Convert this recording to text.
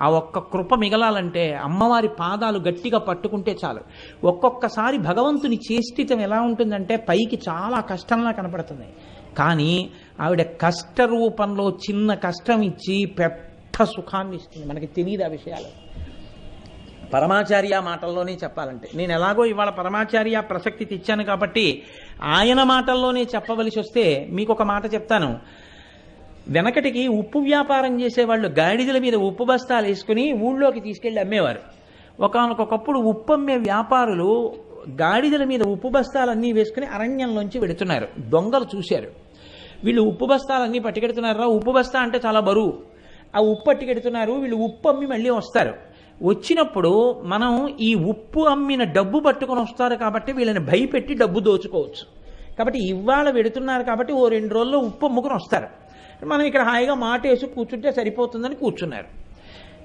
ఆ ఒక్క కృప మిగలాలంటే అమ్మవారి పాదాలు గట్టిగా పట్టుకుంటే చాలు. ఒక్కొక్కసారి భగవంతుని చేష్టితం ఎలా ఉంటుందంటే పైకి చాలా కష్టంలా కనపడుతుంది, కానీ ఆవిడ కష్ట రూపంలో చిన్న కష్టం ఇచ్చి పెద్ద సుఖాన్ని ఇస్తుంది. మనకి తెలియదు ఆ విషయాలు. పరమాచార్య మాటల్లోనే చెప్పాలంటే, నేను ఎలాగో ఇవాళ పరమాచార్య ప్రసక్తి తెచ్చాను కాబట్టి ఆయన మాటల్లోనే చెప్పవలసి వస్తే మీకు ఒక మాట చెప్తాను. వెనకటికి ఉప్పు వ్యాపారం చేసేవాళ్ళు గాడిదల మీద ఉప్పు బస్తాలు వేసుకుని ఊళ్ళోకి తీసుకెళ్లి అమ్మేవారు. ఒకానొకప్పుడు ఉప్పు అమ్మే వ్యాపారులు గాడిదల మీద ఉప్పు బస్తాలన్నీ వేసుకుని అరణ్యంలోంచి వెడుతున్నారు. దొంగలు చూశారు, వీళ్ళు ఉప్పు బస్తాలన్నీ పట్టుకెడుతున్నారా, ఉప్పు బస్తా అంటే చాలా బరువు, ఆ ఉప్పు పట్టుకెడుతున్నారు, వీళ్ళు ఉప్పు అమ్మి మళ్ళీ వస్తారు. వచ్చినప్పుడు మనం ఈ ఉప్పు అమ్మిన డబ్బు పట్టుకొని వస్తారు కాబట్టి వీళ్ళని భయపెట్టి డబ్బు దోచుకోవచ్చు. కాబట్టి ఇవాళ వెడుతున్నారు కాబట్టి ఓ 2 రోజుల్లో ఉప్పు అమ్ముకుని వస్తారు. మనం ఇక్కడ హాయిగా మాట వేసి కూర్చుంటే సరిపోతుందని కూర్చున్నారు.